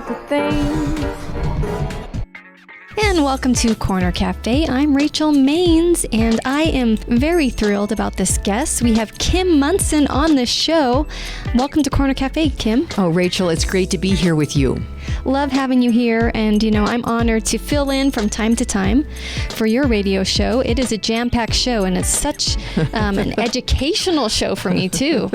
about the things. And welcome to Corner Cafe. I'm Rachel Maines, and I am very thrilled about this guest. We have Kim Monson on the show. Welcome to Corner Cafe, Kim. Oh, Rachel, it's great to be here with you. Love having you here, and I'm honored to fill in from time to time for your radio show. It is a jam-packed show, and it's such an educational show for me too.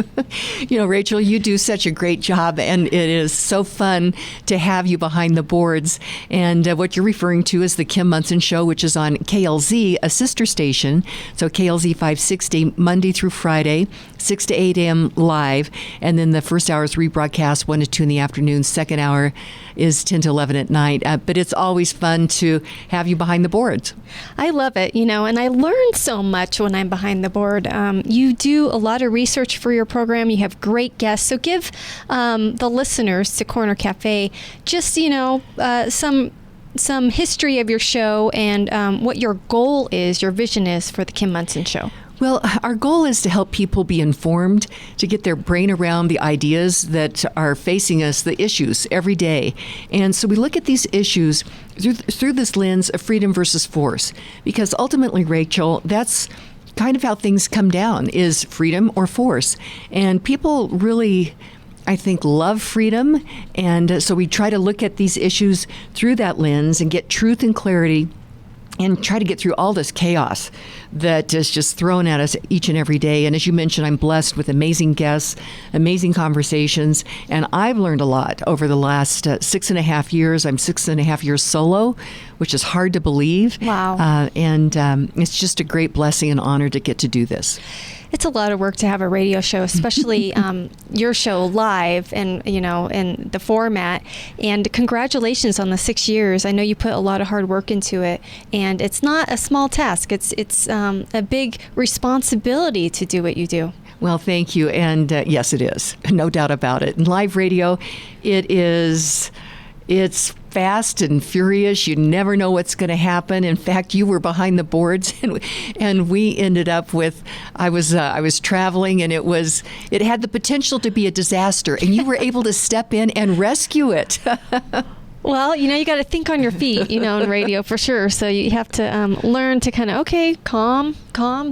Rachel, you do such a great job, and it is so fun to have you behind the boards. And what you're referring to is the Kim Monson Show, which is on KLZ, a sister station. So KLZ 560, Monday through Friday, 6 to 8 a.m. live, and then the first hour is rebroadcast 1 to 2 in the afternoon. Second hour is 10 to 11 at night. But it's always fun to have you behind the boards. I love it, and I learn so much when I'm behind the board. You do a lot of research for your program. You have great guests. So give the listeners to Corner Cafe just, some history of your show and what your goal is, your vision is for the Kim Monson Show. Well, our goal is to help people be informed, to get their brain around the ideas that are facing us, the issues every day. And so we look at these issues through this lens of freedom versus force, because ultimately, Rachel, that's kind of how things come down, is freedom or force. And people really, I think, love freedom. And so we try to look at these issues through that lens and get truth and clarity and try to get through all this chaos that is just thrown at us each and every day. And as you mentioned, I'm blessed with amazing guests, amazing conversations, and I've learned a lot over the last 6.5 years. I'm 6.5 years solo, which is hard to believe. Wow. And it's just a great blessing and honor to get to do this. It's a lot of work to have a radio show, especially your show live and, in the format. And congratulations on the 6 years. I know you put a lot of hard work into it, and it's not a small task. It's a big responsibility to do what you do. Well, thank you. And yes, it is. No doubt about it. In live radio, it's fast and furious. You never know what's going to happen. In fact, you were behind the boards, and we ended up with. I was traveling, and it had the potential to be a disaster, and you were able to step in and rescue it. Well, you got to think on your feet, in radio for sure. So you have to learn to kind of, okay, calm,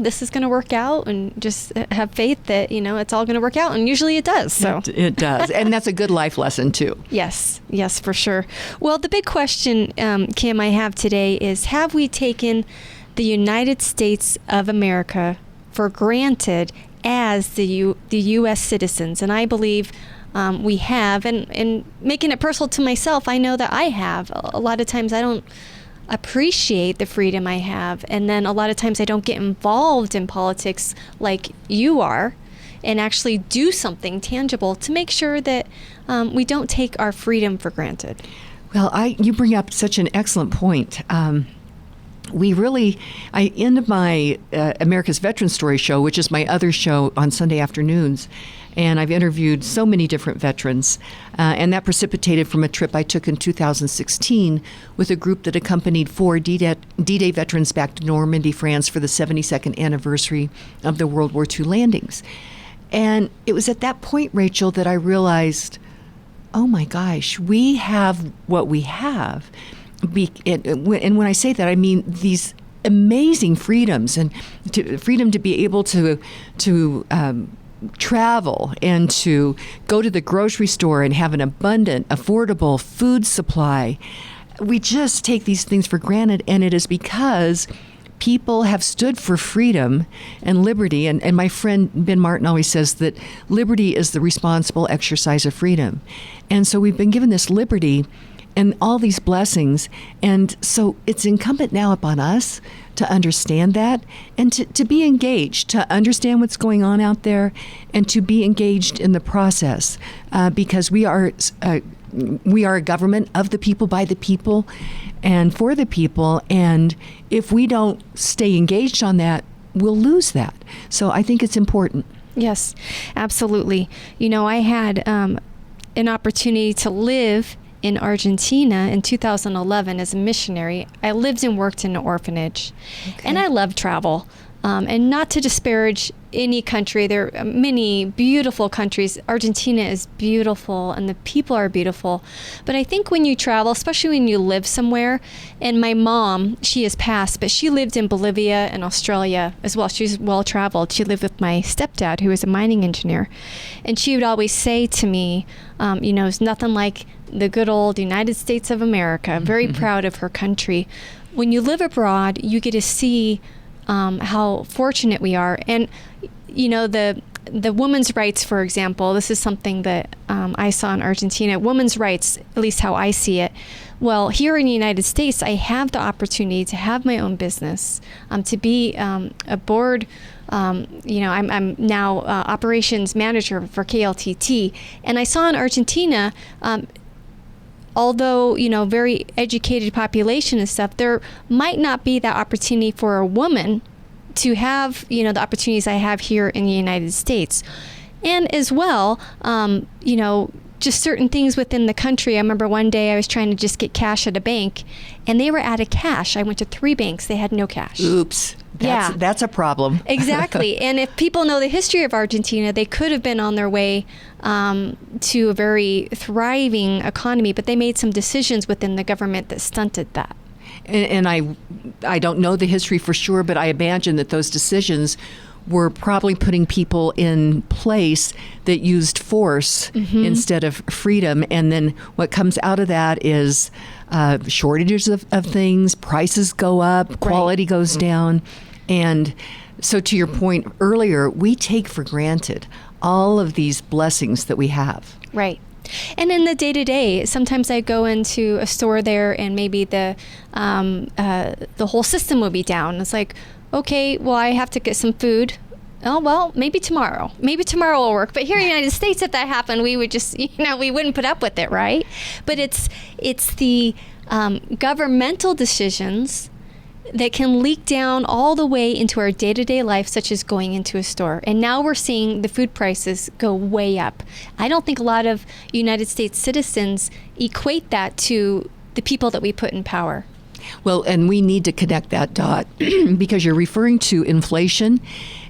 this is going to work out, and just have faith that, it's all going to work out. And usually it does. So it does. And that's a good life lesson too. Yes, for sure. Well, the big question, Kim, I have today is, have we taken the United States of America for granted as the U.S. citizens? And I believe we have, and making it personal to myself, I know that I have. A lot of times I don't appreciate the freedom I have, and then a lot of times I don't get involved in politics like you are, and actually do something tangible to make sure that we don't take our freedom for granted. Well, you bring up such an excellent point. I end my America's Veteran Story show, which is my other show on Sunday afternoons, and I've interviewed so many different veterans, and that precipitated from a trip I took in 2016 with a group that accompanied 4 D-Day veterans back to Normandy, France for the 72nd anniversary of the World War II landings. And it was at that point, Rachel, that I realized, oh my gosh, we have what we have. And when I say that, I mean these amazing freedoms, and freedom to be able to travel and to go to the grocery store and have an abundant, affordable food supply. We just take these things for granted, and it is because people have stood for freedom and liberty. And my friend Ben Martin always says that liberty is the responsible exercise of freedom. And so we've been given this liberty and all these blessings. And so it's incumbent now upon us to understand that and to be engaged, to understand what's going on out there, and to be engaged in the process, because we are a government of the people, by the people, and for the people. And if we don't stay engaged on that, we'll lose that. So I think it's important. Yes, absolutely. I had an opportunity to live in Argentina in 2011 as a missionary. I lived and worked in an orphanage, and I love travel. And not to disparage any country, there are many beautiful countries. Argentina is beautiful and the people are beautiful. But I think when you travel, especially when you live somewhere, and my mom, she has passed, but she lived in Bolivia and Australia as well. She's well traveled. She lived with my stepdad, who was a mining engineer. And she would always say to me, it's nothing like the good old United States of America. Very proud of her country. When you live abroad, you get to see how fortunate we are. And, the women's rights, for example, this is something that I saw in Argentina. Women's rights, at least how I see it. Well, here in the United States, I have the opportunity to have my own business, to be a board. I'm now operations manager for KLTT. And I saw in Argentina, although, very educated population and stuff, there might not be that opportunity for a woman to have, the opportunities I have here in the United States. And as well, just certain things within the country. I remember one day I was trying to just get cash at a bank and they were out of cash. I went to 3 banks. They had no cash. Oops. That's a problem. Exactly. And if people know the history of Argentina, they could have been on their way to a very thriving economy, but they made some decisions within the government that stunted that. And I don't know the history for sure, but I imagine that those decisions were probably putting people in place that used force instead of freedom. And then what comes out of that is shortages of things, prices go up, quality goes down. And so to your point earlier, we take for granted all of these blessings that we have. Right. And in the day-to-day, sometimes I go into a store there and maybe the whole system will be down. It's like, okay, well, I have to get some food. Oh, well, maybe tomorrow. Maybe tomorrow will work. But here in the United States, if that happened, we would just, we wouldn't put up with it, right? But it's the governmental decisions that can leak down all the way into our day-to-day life, such as going into a store. And now we're seeing the food prices go way up. I don't think a lot of United States citizens equate that to the people that we put in power. Well, and we need to connect that dot because you're referring to inflation,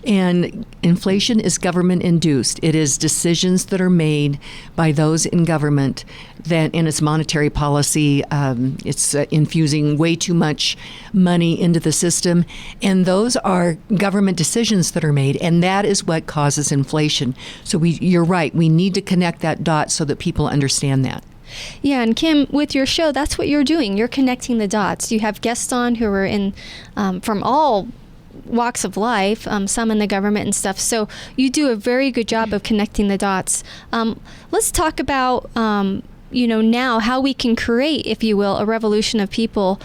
and inflation is government induced. It is decisions that are made by those in government that in its monetary policy, it's infusing way too much money into the system. And those are government decisions that are made, and that is what causes inflation. So you're right. We need to connect that dot so that people understand that. Yeah, and Kim, with your show, that's what you're doing. You're connecting the dots. You have guests on who are in from all walks of life, some in the government and stuff. So you do a very good job of connecting the dots. Let's talk about, now how we can create, if you will, a revolution of people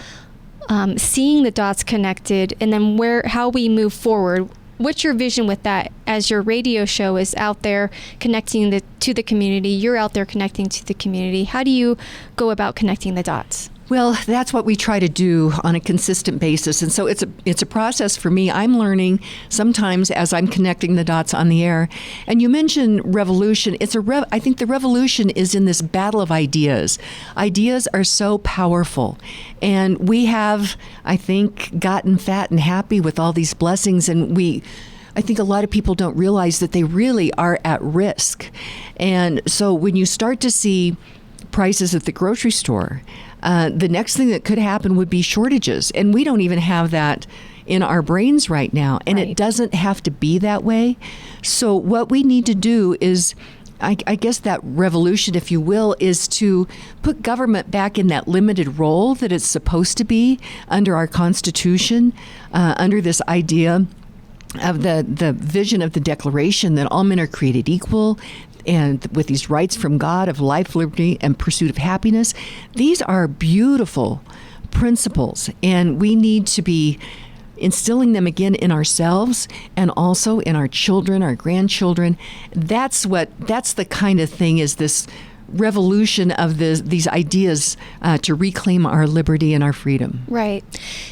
seeing the dots connected, and then how we move forward. What's your vision with that as your radio show is out there connecting to the community? You're out there connecting to the community. How do you go about connecting the dots? Well, that's what we try to do on a consistent basis. And so it's a process for me. I'm learning sometimes as I'm connecting the dots on the air. And you mentioned revolution. I think the revolution is in this battle of ideas. Ideas are so powerful. And we have, I think, gotten fat and happy with all these blessings. And I think a lot of people don't realize that they really are at risk. And so when you start to see prices at the grocery store, the next thing that could happen would be shortages. And we don't even have that in our brains right now. And It doesn't have to be that way. So what we need to do is, I guess that revolution, if you will, is to put government back in that limited role that it's supposed to be under our Constitution, under this idea of the vision of the Declaration that all men are created equal, and with these rights from God of life, liberty, and pursuit of happiness. These are beautiful principles, and we need to be instilling them again in ourselves and also in our children, our grandchildren. That's the kind of thing is this revolution of these ideas to reclaim our liberty and our freedom. Right.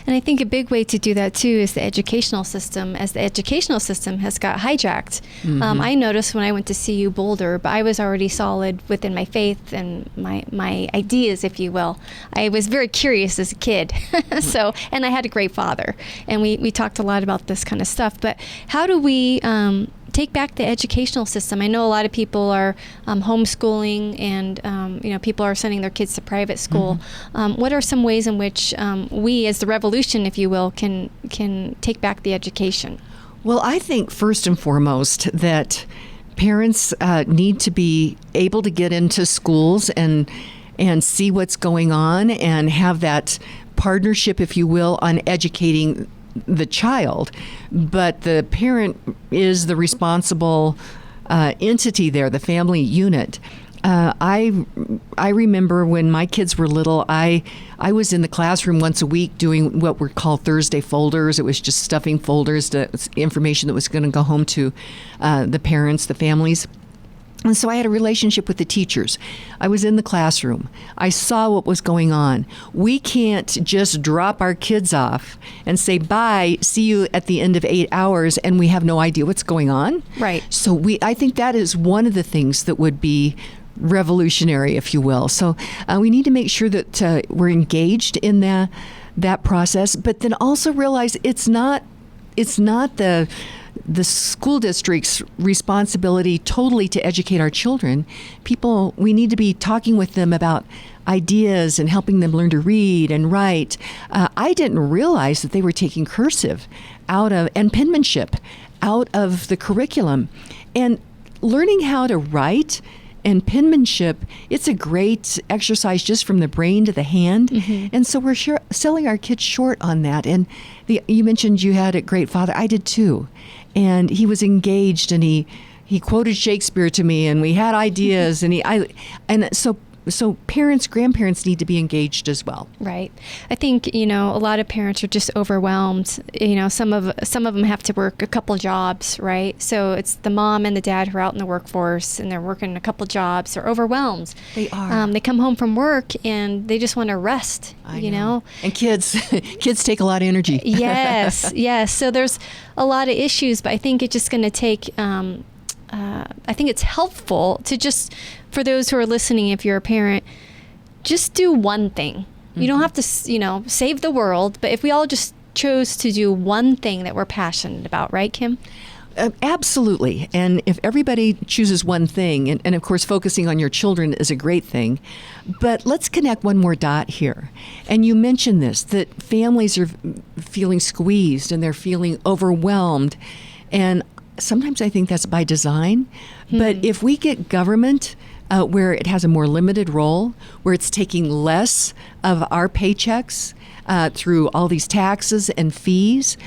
And I think a big way to do that, too, is the educational system. As the educational system has got hijacked, I noticed when I went to CU Boulder, but I was already solid within my faith and my ideas, if you will. I was very curious as a kid. And I had a great father. And we talked a lot about this kind of stuff. But how do we take back the educational system? I know a lot of people are homeschooling, and people are sending their kids to private school. What are some ways in which we, as the revolution, if you will, can take back the education? Well, I think first and foremost that parents need to be able to get into schools and see what's going on and have that partnership, if you will, on educating the child, but the parent is the responsible entity there, the family unit. I remember when my kids were little, I was in the classroom once a week doing what were called Thursday folders. It was just stuffing folders to information that was going to go home to the parents, the families. And so I had a relationship with the teachers. I was in the classroom. I saw what was going on. We can't just drop our kids off and say, bye, see you at the end of 8 hours, and we have no idea what's going on. Right. So I think that is one of the things that would be revolutionary, if you will. So we need to make sure that we're engaged in that process, but then also realize it's not the school district's responsibility totally to educate our children. We need to be talking with them about ideas and helping them learn to read and write. I didn't realize that they were taking cursive and penmanship out of the curriculum. And learning how to write and penmanship, it's a great exercise just from the brain to the hand. And so we're selling our kids short on that. And you mentioned you had a great father. I did too. And he was engaged, and he quoted Shakespeare to me, and we had ideas, so parents, grandparents need to be engaged as well. Right. I think, a lot of parents are just overwhelmed. Some of them have to work a couple jobs, right? So it's the mom and the dad who are out in the workforce, and they're working a couple jobs. They're overwhelmed. They are. They come home from work and they just want to rest, I know. And kids take a lot of energy. Yes. So there's a lot of issues, but I think it's just going to take, I think it's helpful to just, for those who are listening, if you're a parent, just do one thing. You don't have to, save the world, but if we all just chose to do one thing that we're passionate about, right, Kim? Absolutely. And if everybody chooses one thing, and of course focusing on your children is a great thing, but let's connect one more dot here. And you mentioned this, that families are feeling squeezed and they're feeling overwhelmed. And sometimes I think that's by design. But if we get government where it has a more limited role, where it's taking less of our paychecks through all these taxes and fees,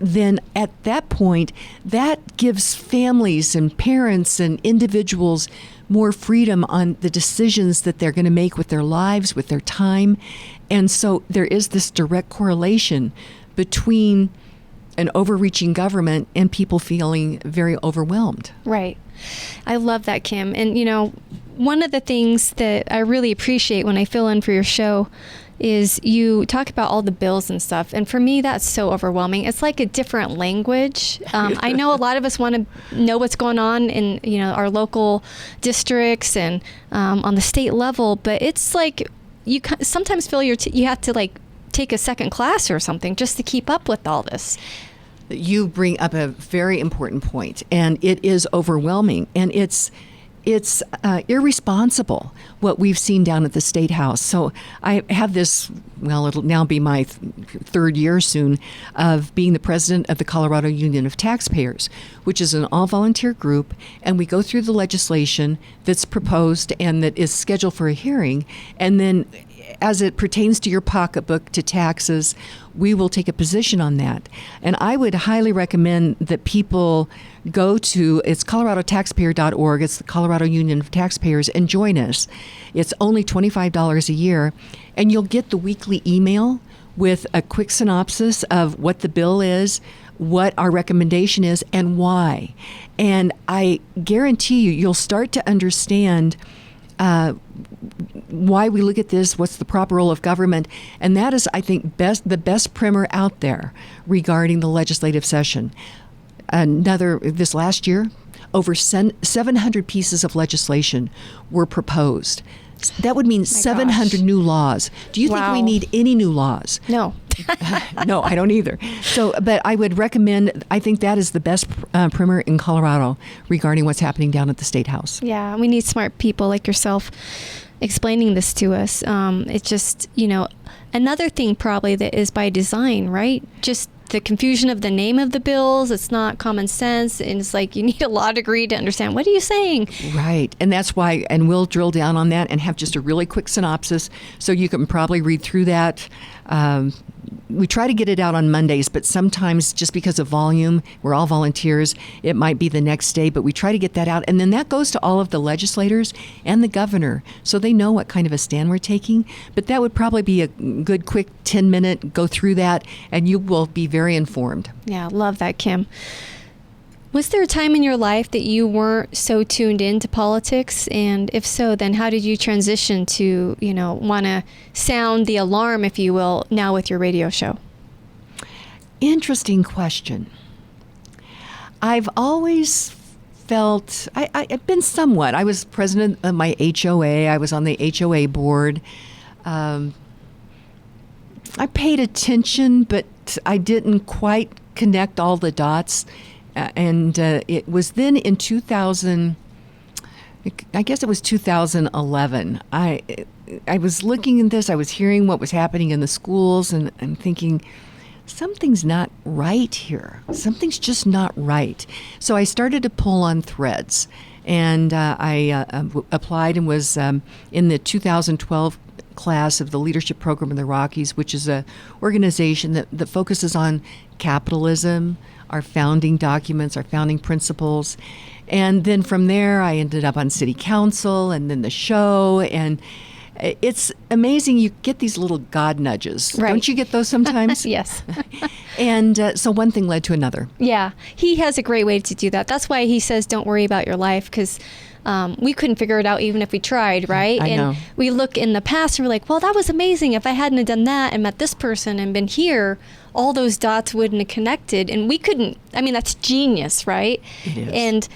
then at that point, that gives families and parents and individuals more freedom on the decisions that they're going to make with their lives, with their time. And so there is this direct correlation between an overreaching government and people feeling very overwhelmed. Right. I love that, Kim. And, one of the things that I really appreciate when I fill in for your show is you talk about all the bills and stuff. And for me, that's so overwhelming. It's like a different language. I know a lot of us want to know what's going on in, our local districts and on the state level, but it's like you sometimes feel you have to take a second class or something just to keep up with all this. You bring up a very important point, and it is overwhelming, and it's irresponsible what we've seen down at the State House. So I have this, it'll now be my third year soon of being the president of the Colorado Union of Taxpayers, which is an all-volunteer group, and we go through the legislation that's proposed and that is scheduled for a hearing, and then as it pertains to your pocketbook, to taxes, we will take a position on that. And I would highly recommend that people go to, it's coloradotaxpayer.org, it's the Colorado Union of Taxpayers, and join us. It's only $25 a year, and you'll get the weekly email with a quick synopsis of what the bill is, what our recommendation is and why. And I guarantee you'll start to understand why we look at this, what's the proper role of government. And that is, I think, the best primer out there regarding the legislative session. This last year, over 700 pieces of legislation were proposed. That would mean 700 new laws. Do you think we need any new laws? No. No, I don't either. So, but I would recommend, I think that is the best primer in Colorado regarding what's happening down at the State House. Yeah, we need smart people like yourself explaining this to us. It's just, another thing probably that is by design, right? Just the confusion of the name of the bills. It's not common sense. And it's like you need a law degree to understand. What are you saying? Right. And that's why, and we'll drill down on that and have just a really quick synopsis so you can probably read through that. We try to get it out on Mondays, but sometimes just because of volume, we're all volunteers, it might be the next day, but we try to get that out. And then that goes to all of the legislators and the governor, so they know what kind of a stand we're taking. But that would probably be a good, quick 10-minute go through that, and you will be very informed. Yeah, love that, Kim. Was there a time in your life that you weren't so tuned into politics? And if so, then how did you transition to, want to sound the alarm, if you will, now with your radio show? Interesting question. I've always felt, I've been somewhat. I was president of my HOA. I was on the HOA board. I paid attention, but I didn't quite connect all the dots. And it was then in 2000, I guess it was 2011. I was looking at this, I was hearing what was happening in the schools, and I'm thinking, something's not right here. Something's just not right. So I started to pull on threads, and I applied and was in the 2012 class of the Leadership Program in the Rockies, which is an organization that focuses on capitalism, our founding documents, our founding principles. And then from there, I ended up on city council and then the show. And it's amazing. You get these little God nudges. Right. Don't you get those sometimes? Yes. And so one thing led to another. Yeah. He has a great way to do that. That's why he says, don't worry about your life, because we couldn't figure it out even if we tried, right? I know. We look in the past and we're like, well, that was amazing. If I hadn't have done that and met this person and been here, all those dots wouldn't have connected. And we couldn't, that's genius, right? It is. And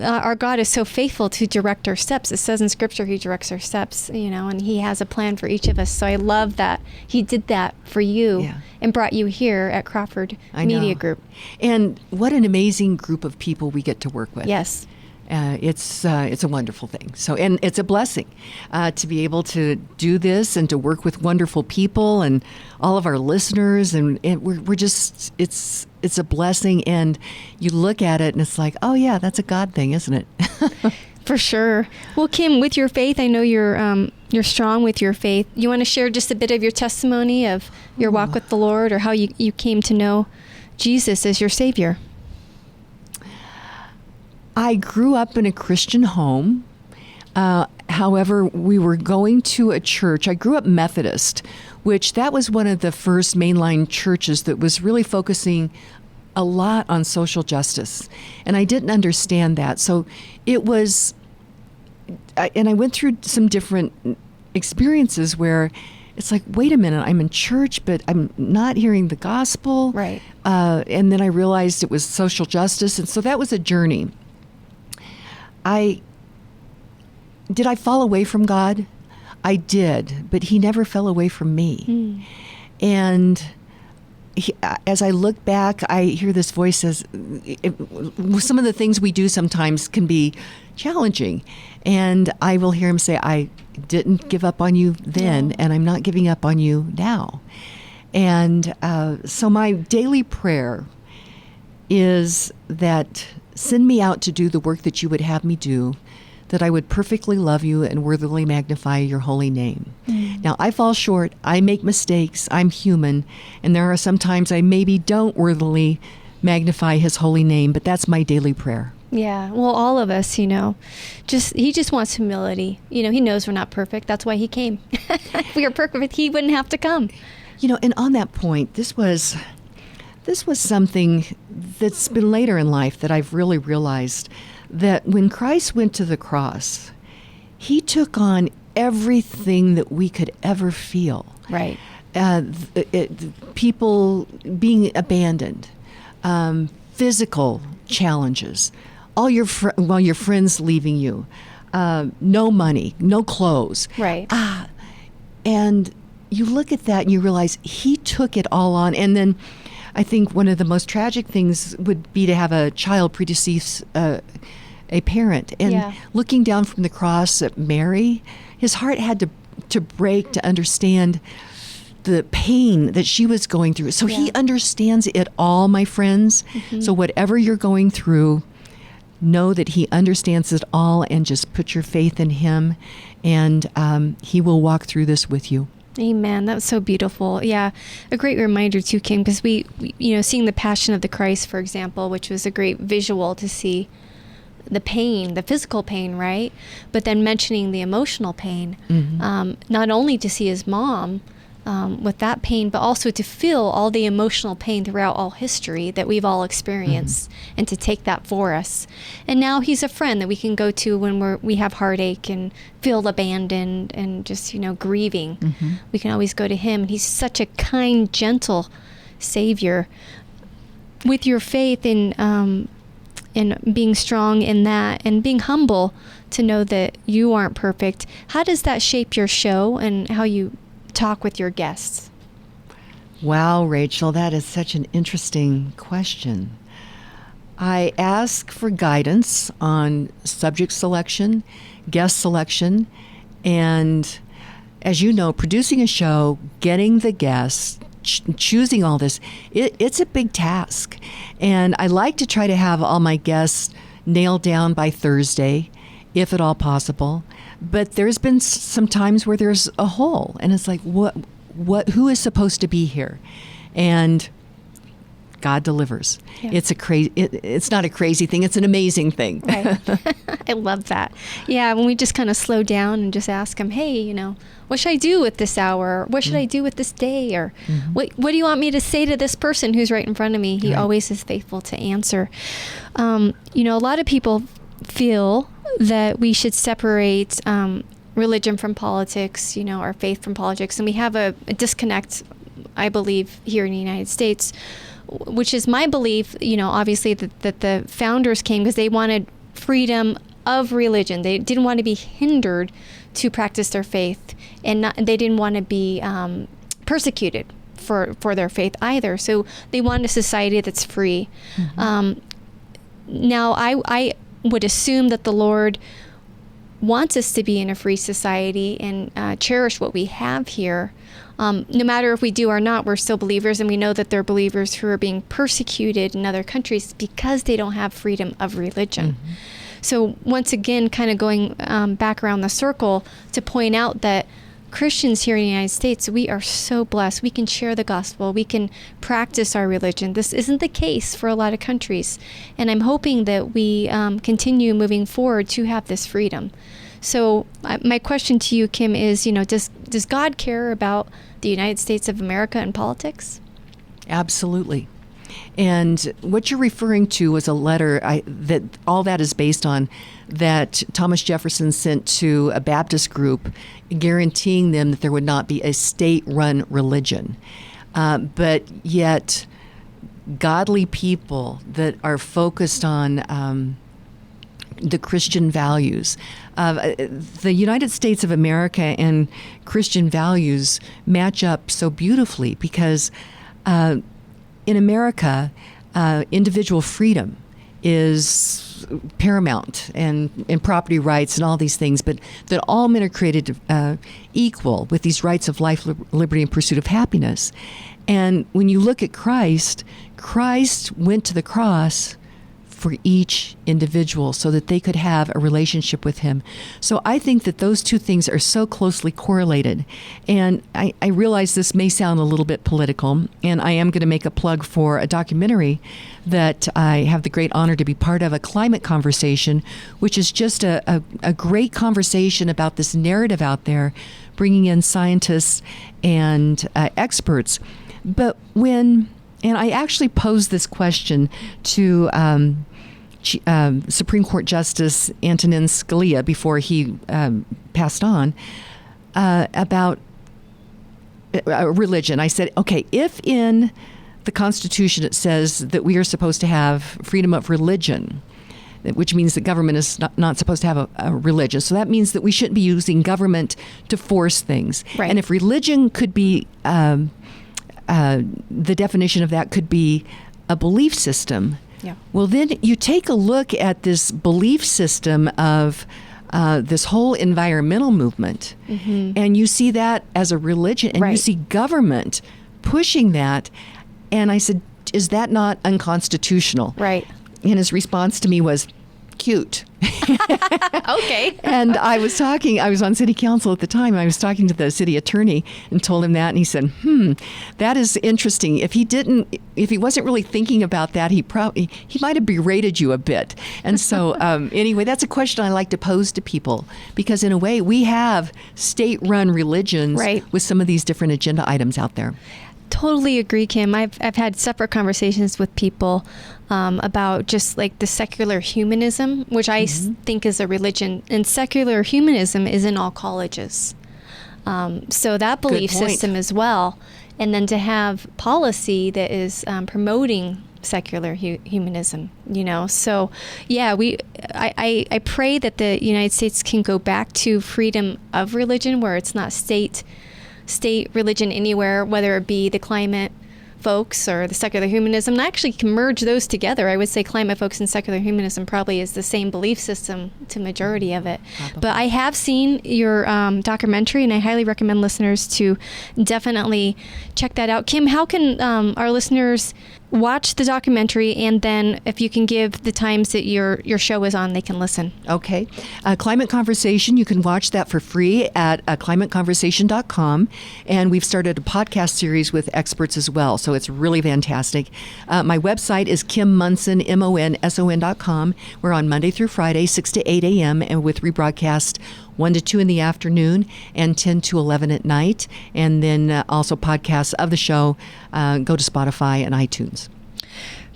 our God is so faithful to direct our steps. It says in Scripture, he directs our steps, and he has a plan for each of us. So I love that he did that for you and brought you here at Crawford Media Group. And what an amazing group of people we get to work with. Yes. It's a wonderful thing. So, and it's a blessing to be able to do this and to work with wonderful people and all of our listeners. And we're just, it's a blessing. And you look at it and it's like, oh yeah, that's a God thing, isn't it? For sure. Well, Kim, with your faith, I know you're strong with your faith. You want to share just a bit of your testimony of your walk with the Lord, or how you came to know Jesus as your Savior? I grew up in a Christian home. However, we were going to a church. I grew up Methodist, which that was one of the first mainline churches that was really focusing a lot on social justice. And I didn't understand that. So it was, and I went through some different experiences where it's like, wait a minute, I'm in church, but I'm not hearing the gospel. Right. And then I realized it was social justice. And so that was a journey. Did I fall away from God? I did, but he never fell away from me. And as I look back, I hear this voice says, some of the things we do sometimes can be challenging. And I will hear him say, I didn't give up on you then, and I'm not giving up on you now. And so my daily prayer is that send me out to do the work that you would have me do, that I would perfectly love you and worthily magnify your holy name. Now, I fall short. I make mistakes. I'm human. And there are some times I maybe don't worthily magnify his holy name, but that's my daily prayer. Yeah. Well, all of us, he just wants humility. He knows we're not perfect. That's why he came. If we were perfect, he wouldn't have to come. And on that point, this was this was something that's been later in life that I've really realized that when Christ went to the cross, he took on everything that we could ever feel. Right. People being abandoned, physical challenges, all your your friends leaving you, no money, no clothes. Right. And you look at that and you realize he took it all on. And then I think one of the most tragic things would be to have a child predecease a parent. And looking down from the cross at Mary, his heart had to break to understand the pain that she was going through. So he understands it all, my friends. Mm-hmm. So whatever you're going through, know that he understands it all, and just put your faith in him, and he will walk through this with you. Amen. That was so beautiful. Yeah. A great reminder too, Kim, because we, seeing the Passion of the Christ, for example, which was a great visual to see the pain, the physical pain, right? But then mentioning the emotional pain, not only to see his mom with that pain, but also to feel all the emotional pain throughout all history that we've all experienced, and to take that for us. And now he's a friend that we can go to when we have heartache and feel abandoned and just, grieving. We can always go to him. And he's such a kind, gentle Savior. With your faith in being strong in that, and being humble to know that you aren't perfect, how does that shape your show and how you talk with your guests? Wow, Rachel, that is such an interesting question. I ask for guidance on subject selection, guest selection, and as you know, producing a show, getting the guests, choosing all this, it's a big task. And I like to try to have all my guests nailed down by Thursday, if at all possible. But there's been some times where there's a hole, and it's like, who is supposed to be here? And God delivers. Yeah. It's not a crazy thing. It's an amazing thing. Right. I love that. Yeah. When we just kind of slow down and just ask him, hey, what should I do with this hour? What should I do with this day? Or what do you want me to say to this person who's right in front of me? He always is faithful to answer. A lot of people feel that we should separate religion from politics, our faith from politics. And we have a disconnect, I believe, here in the United States, which is my belief, obviously that the founders came because they wanted freedom of religion. They didn't want to be hindered to practice their faith, and they didn't want to be persecuted for their faith either. So they wanted a society that's free. Now, I would assume that the Lord wants us to be in a free society and cherish what we have here. No matter if we do or not, we're still believers, and we know that there are believers who are being persecuted in other countries because they don't have freedom of religion. So once again, kind of going back around the circle to point out that Christians here in the United States, we are so blessed. We can share the gospel. We can practice our religion. This isn't the case for a lot of countries. And I'm hoping that we continue moving forward to have this freedom. So my question to you, Kim, is, does God care about the United States of America and politics? Absolutely. And what you're referring to was a letter that all that is based on, that Thomas Jefferson sent to a Baptist group, guaranteeing them that there would not be a state-run religion. But yet, godly people that are focused on the Christian values. The United States of America and Christian values match up so beautifully because in America, individual freedom is paramount, and property rights and all these things, but that all men are created equal with these rights of life, liberty, and pursuit of happiness. And when you look at Christ went to the cross for each individual so that they could have a relationship with him. So I think that those two things are so closely correlated. And I realize this may sound a little bit political, and I am going to make a plug for a documentary that I have the great honor to be part of, a climate conversation, which is just a great conversation about this narrative out there, bringing in scientists and experts. But when And I actually posed this question to Supreme Court Justice Antonin Scalia before he passed on about religion. I said, okay, if in the Constitution it says that we are supposed to have freedom of religion, which means that government is not supposed to have a religion. So that means that we shouldn't be using government to force things. Right. And if religion could be, the definition of that could be a belief system, Yeah. well, then you take a look at this belief system of this whole environmental movement, and you see that as a religion, and you Right. see government pushing that. And I said, is that not unconstitutional? Right. And his response to me was, cute. Okay. And I was on city council at the time. I was talking to the city attorney and told him that. And he said, that is interesting. If he wasn't really thinking about that, he might have berated you a bit. And so anyway, that's a question I like to pose to people, because in a way we have state-run religions Right. with some of these different agenda items out there. Totally agree, Kim. I've had separate conversations with people about just like the secular humanism, which I think is a religion, and secular humanism is in all colleges. So that belief Good point. system as well, and then to have policy that is promoting secular humanism, So yeah, I pray that the United States can go back to freedom of religion, where it's not state religion anywhere, whether it be the climate folks or the secular humanism. And I actually can merge those together. I would say climate folks and secular humanism probably is the same belief system to majority of it. Probably. But I have seen your documentary, and I highly recommend listeners to definitely check that out. Kim, how can our listeners watch the documentary, and then if you can give the times that your show is on, they can listen? Okay. Climate Conversation, you can watch that for free at climateconversation.com. And we've started a podcast series with experts as well, so it's really fantastic. My website is Kim Monson, MONSON.com. We're on Monday through Friday, 6 to 8 a.m., and with rebroadcast 1 to 2 in the afternoon and 10 to 11 at night. And then also podcasts of the show go to Spotify and iTunes.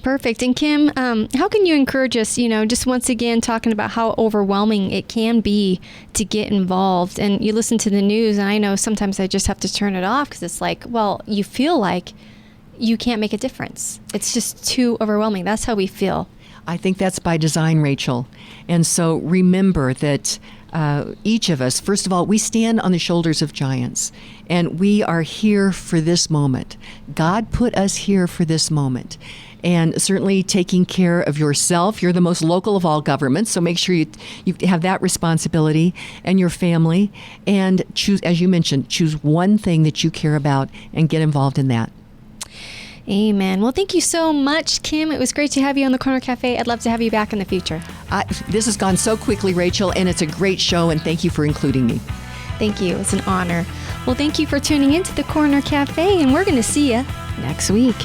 Perfect. And Kim, how can you encourage us, just once again talking about how overwhelming it can be to get involved? And you listen to the news, and I know sometimes I just have to turn it off because it's like, well, you feel like you can't make a difference. It's just too overwhelming. That's how we feel. I think that's by design, Rachel. And so remember that each of us, first of all, we stand on the shoulders of giants, and we are here for this moment. God put us here for this moment. And certainly taking care of yourself. You're the most local of all governments, so make sure you have that responsibility, and your family. And choose, as you mentioned, choose one thing that you care about and get involved in that. Amen. Well, thank you so much, Kim. It was great to have you on the Corner Cafe. I'd love to have you back in the future. This has gone so quickly, Rachel, and it's a great show, and thank you for including me. Thank you. It's an honor. Well, thank you for tuning in to the Corner Cafe, and we're going to see you next week.